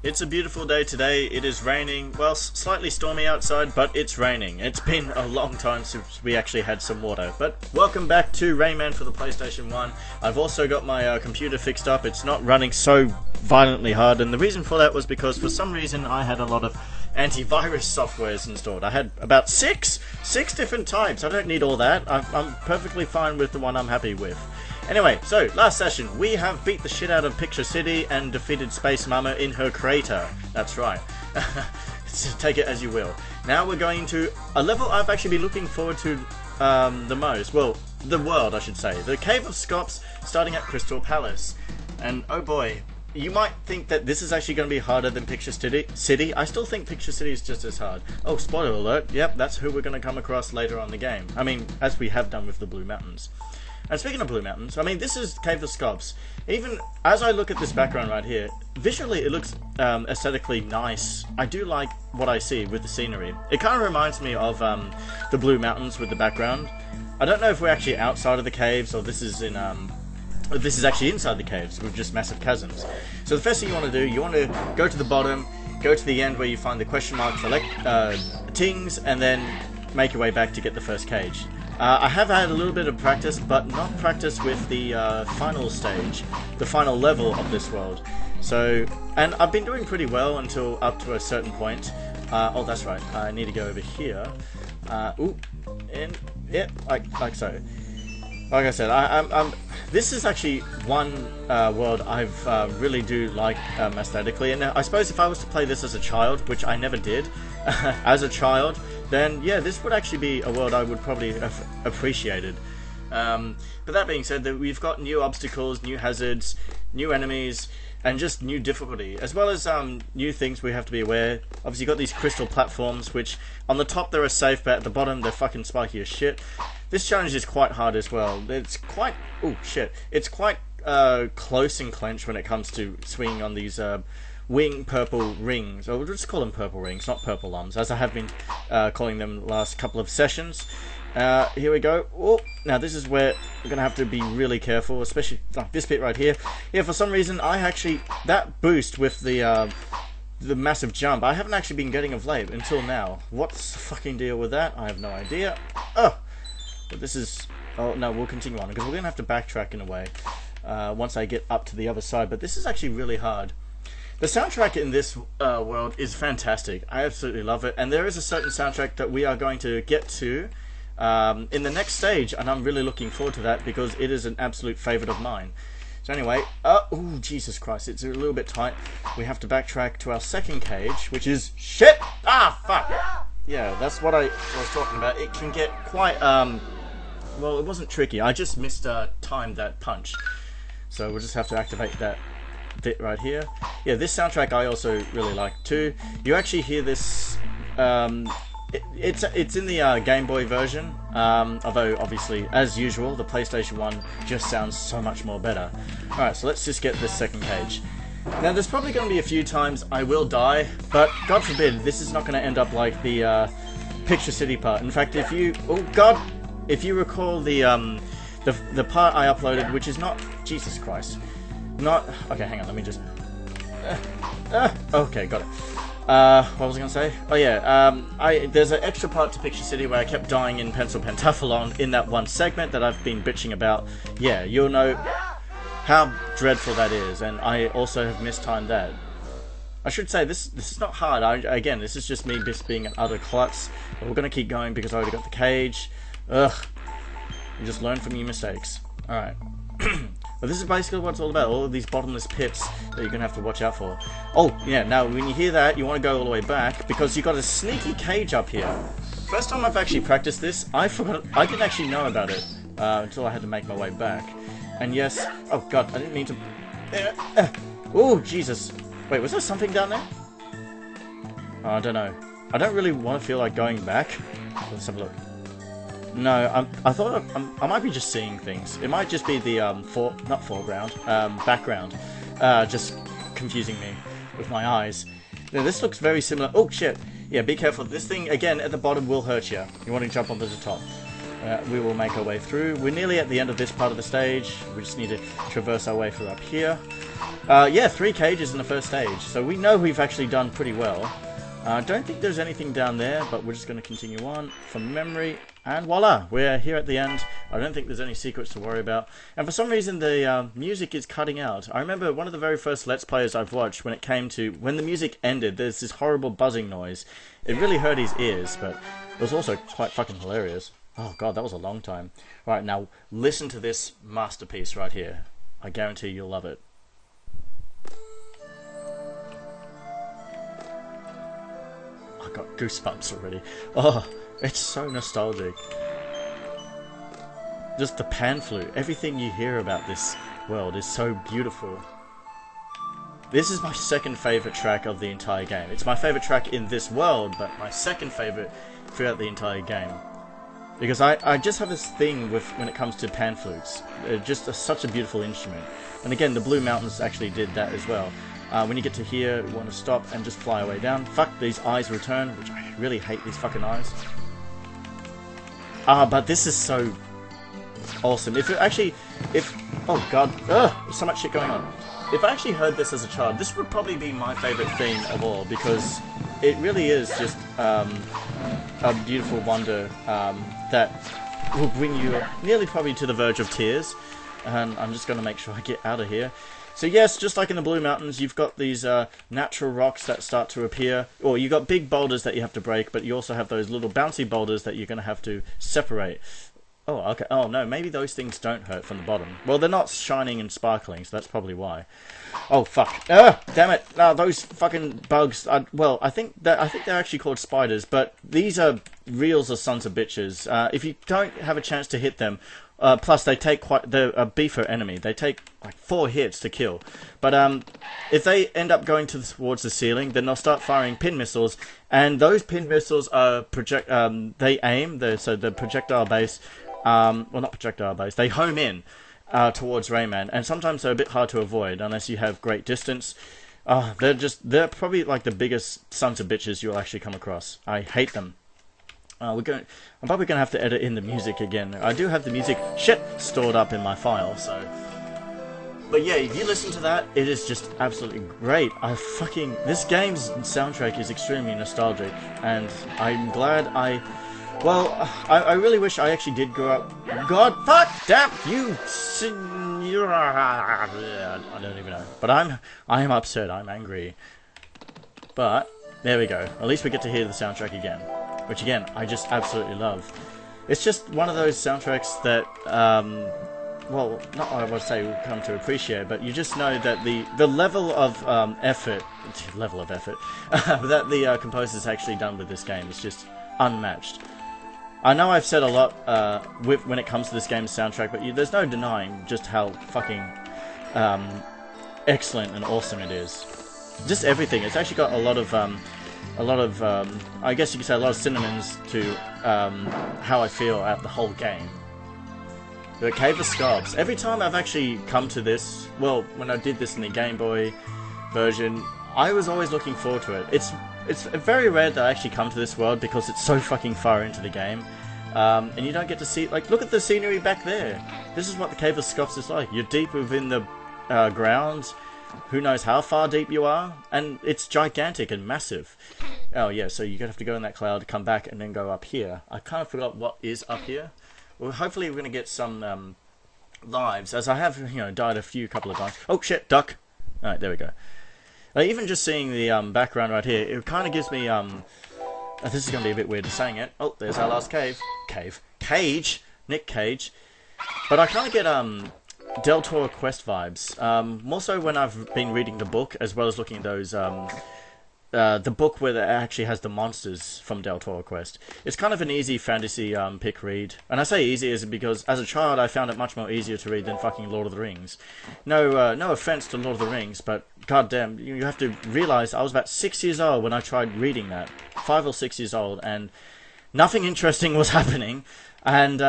It's a beautiful day today. It is raining. Well, slightly stormy outside, but it's raining. It's been a long time since we actually had some water. But welcome back to Rayman for the PlayStation 1. I've also got my computer fixed up. It's not running so violently hard, and the reason for that was because for some reason I had a lot of antivirus softwares installed. I had about six different types. I don't need all that. I'm perfectly fine with the one I'm happy with. Anyway, so last session we have beat the shit out of Picture City and defeated Space Mama in her crater. That's right. So take it as you will. Now we're going to a level I've actually been looking forward to the most. Well, the world I should say. The Cave of Skops, starting at Crystal Palace. And oh boy, you might think that this is actually going to be harder than Picture City. I still think Picture City is just as hard. Oh, spoiler alert. Yep, that's who we're going to come across later on in the game. I mean, as we have done with the Blue Mountains. And speaking of Blue Mountains, I mean, this is Cave of Skops. Even as I look at this background right here, visually it looks aesthetically nice. I do like what I see with the scenery. It kind of reminds me of the Blue Mountains with the background. I don't know if we're actually outside of the caves or this is in this is actually inside the caves with just massive chasms. So the first thing you want to do, you want to go to the bottom, go to the end where you find the question mark tings, and then make your way back to get the first cage. I have had a little bit of practice, but not practice with the final stage, the final level of this world. So, and I've been doing pretty well until up to a certain point. Oh, that's right. I need to go over here. And yeah, like so. Like I said, this is actually one world I've really do like aesthetically, and I suppose if I was to play this as a child, which I never did, as a child, then yeah, this would actually be a world I would probably have appreciated. But that being said, that we've got new obstacles, new hazards, new enemies, and just new difficulty, as well as new things we have to be aware. Obviously, you've got these crystal platforms, which on the top they're safe, but at the bottom they're fucking spiky as shit. This challenge is quite hard as well. It's quite It's quite close and clenched when it comes to swinging on these wing purple rings. Or we'll just call them purple rings, not purple lums, as I have been calling them the last couple of sessions. Here we go. Oh, now this is where we're gonna have to be really careful, especially like this bit right here. Yeah, for some reason I actually that boost with the massive jump I haven't actually been getting of late until now. What's the fucking deal with that? I have no idea. Oh, but this is. Oh no, we'll continue on because we're gonna have to backtrack in a way once I get up to the other side. But this is actually really hard. The soundtrack in this world is fantastic. I absolutely love it, and there is a certain soundtrack that we are going to get to in the next stage, and I'm really looking forward to that because it is an absolute favourite of mine. So anyway, oh Jesus Christ, it's a little bit tight. We have to backtrack to our second cage, which is shit. Ah, fuck. Yeah, that's what I was talking about. It can get quite well, it wasn't tricky. I just timed that punch, so we'll just have to activate that bit right here. Yeah, this soundtrack I also really like too. You actually hear this. It's in the Game Boy version, although obviously, as usual, the PlayStation 1 just sounds so much more better. Alright, so let's just get this second cage. Now, there's probably going to be a few times I will die, but God forbid, this is not going to end up like the Picture City part. In fact, if you... Oh, God! If you recall the part I uploaded, which is not... Jesus Christ. Not... Okay, hang on, let me just... okay, got it. What was I going to say? Oh yeah, there's an extra part to Picture City where I kept dying in Pencil Pentathlon in that one segment that I've been bitching about. Yeah, you'll know how dreadful that is, and I also have mistimed that. I should say, this is not hard. Again, this is just me just being an utter klutz. But we're going to keep going because I already got the cage. Ugh. You just learn from your mistakes. Alright. But this is basically what it's all about, all of these bottomless pits that you're going to have to watch out for. Oh, yeah, now when you hear that, you want to go all the way back, because you've got a sneaky cage up here. First time I've actually practiced this, I didn't actually know about it until I had to make my way back. And yes, oh god, I didn't mean to... Oh, Jesus. Wait, was there something down there? Oh, I don't know. I don't really want to feel like going back. Let's have a look. No, I thought I might be just seeing things. It might just be the background, just confusing me with my eyes. Now, this looks very similar. Oh shit! Yeah, be careful. This thing again at the bottom will hurt you. You want to jump onto the top. We will make our way through. We're nearly at the end of this part of the stage. We just need to traverse our way through up here. Yeah, 3 cages in the first stage, so we know we've actually done pretty well. I don't think there's anything down there, but we're just going to continue on from memory, and voila, we're here at the end. I don't think there's any secrets to worry about, and for some reason the music is cutting out. I remember one of the very first Let's Players I've watched, when the music ended, there's this horrible buzzing noise. It really hurt his ears, but it was also quite fucking hilarious. Oh god, that was a long time. Right, now listen to this masterpiece right here. I guarantee you'll love it. I got goosebumps already. Oh, it's so nostalgic. Just the pan flute. Everything you hear about this world is so beautiful. This is my second favourite track of the entire game. It's my favourite track in this world, but my second favourite throughout the entire game. Because I just have this thing with when it comes to pan flutes. They're just such a beautiful instrument. And again, the Blue Mountains actually did that as well. When you get to here, you want to stop and just fly away down. Fuck, these eyes return, which I really hate these fucking eyes. But this is so awesome. Oh god, there's so much shit going on. If I actually heard this as a child, this would probably be my favourite theme of all, because it really is just a beautiful wonder that will bring you nearly probably to the verge of tears. And I'm just going to make sure I get out of here. So yes, just like in the Blue Mountains, you've got these natural rocks that start to appear, or you've got big boulders that you have to break, but you also have those little bouncy boulders that you're going to have to separate. Oh, okay. Oh no, maybe those things don't hurt from the bottom. Well, they're not shining and sparkling, so that's probably why. Oh fuck! Damn it! No, those fucking bugs. Well, I think they're actually called spiders, but these are reals of sons of bitches. If you don't have a chance to hit them. Plus, they're a beefer enemy. They take like 4 hits to kill. But if they end up going towards the ceiling, then they'll start firing pin missiles, and those pin missiles are they aim. So the projectile base, well, not projectile base. They home in towards Rayman, and sometimes they're a bit hard to avoid unless you have great distance. They're probably like the biggest sons of bitches you'll actually come across. I hate them. I'm probably going to have to edit in the music again. I do have the music stored up in my file, so... But yeah, if you listen to that, it is just absolutely great. This game's soundtrack is extremely nostalgic, and I'm glad Well, I really wish I actually did grow up... God, fuck, damn, you... I don't even know. But I am upset, I'm angry. But, there we go. At least we get to hear the soundtrack again. Which again, I just absolutely love. It's just one of those soundtracks that, well, not I would say we've come to appreciate, but you just know that the level of effort that the composer's actually done with this game is just unmatched. I know I've said a lot when it comes to this game's soundtrack, but there's no denying just how fucking excellent and awesome it is. Just everything. It's actually got a lot of I guess you could say a lot of synonyms to how I feel at the whole game. The Cave of Skops. Every time I've actually come to this, well, when I did this in the Game Boy version, I was always looking forward to it. It's very rare that I actually come to this world because it's so fucking far into the game. And you don't get to see, like, look at the scenery back there. This is what the Cave of Skops is like. You're deep within the grounds. Who knows how far deep you are, and it's gigantic and massive. Oh yeah, so you're gonna have to go in that cloud, come back, and then go up here. I kind of forgot what is up here. Well, hopefully we're gonna get some lives, as I have, died a couple of times. Oh shit, duck! Alright, there we go. Even just seeing the background right here, it kind of gives me this is gonna be a bit weird saying it. Oh, there's our last cage, Nick Cage. But I kind of get Del Toro quest vibes, more so when I've been reading the book, as well as looking at those, the book where it actually has the monsters from Del Toro Quest. It's kind of an easy fantasy pick read, and I say easy is because as a child I found it much more easier to read than fucking Lord of the Rings. No offense to Lord of the Rings, but goddamn, you have to realize I was about 6 years old when I tried reading that, 5 or 6 years old, and nothing interesting was happening. And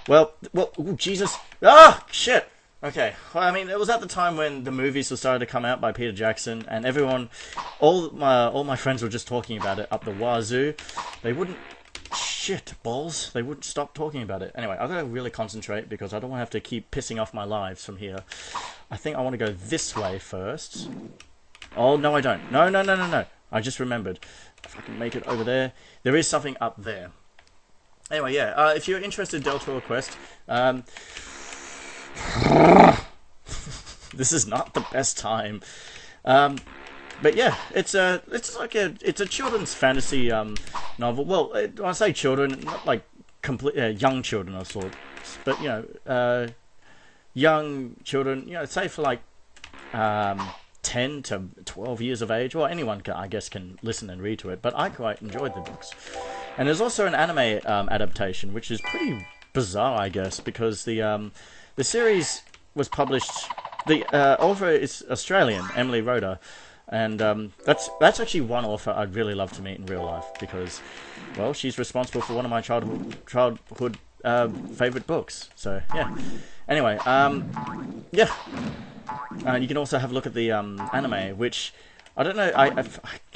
well, ooh, Jesus, shit. Okay, well, I mean, it was at the time when the movies were starting to come out by Peter Jackson, and all my friends were just talking about it up the wazoo. They wouldn't shit balls, they wouldn't stop talking about it. Anyway, I've got to really concentrate because I don't want to have to keep pissing off my lives from here. I think I want to go this way first. Oh, no I don't. No, no, no, no, no. I just remembered. If I can make it over there. There is something up there. Anyway, yeah, if you're interested in Deltour Quest, this is not the best time. But yeah, it's a children's fantasy novel. Well, when I say children, not like complete young children of sorts, but you know, young children. You know, say for like 10 to 12 years of age. Well, anyone can, I guess, can listen and read to it. But I quite enjoyed the books. And there's also an anime adaptation, which is pretty bizarre, I guess, because the series was published. The author is Australian, Emily Rhoda. And that's actually one author I'd really love to meet in real life because, well, she's responsible for one of my childhood favorite books. So yeah. Anyway, yeah. You can also have a look at the anime, which I don't know. I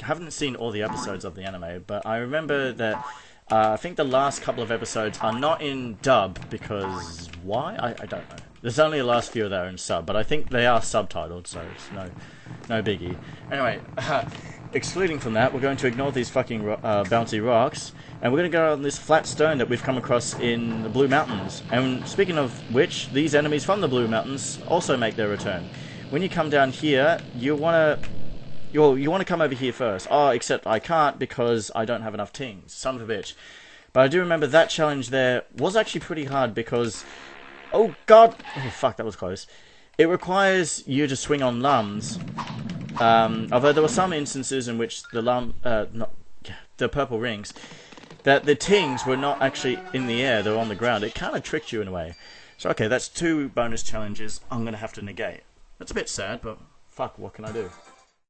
haven't seen all the episodes of the anime, but I remember that I think the last couple of episodes are not in dub because why? I don't know. There's only the last few that are in sub, but I think they are subtitled, so it's no biggie. Anyway, excluding from that, we're going to ignore these fucking bouncy rocks, and we're going to go on this flat stone that we've come across in the Blue Mountains. And speaking of which, these enemies from the Blue Mountains also make their return. When you come down here, you want to come over here first. Oh, except I can't because I don't have enough tings. Son of a bitch. But I do remember that challenge there was actually pretty hard because... Oh god! Oh fuck, that was close. It requires you to swing on lums. Although there were some instances in which the purple rings, that the tings were not actually in the air, they were on the ground. It kind of tricked you in a way. So okay, that's 2 bonus challenges I'm going to have to negate. That's a bit sad, but fuck, what can I do?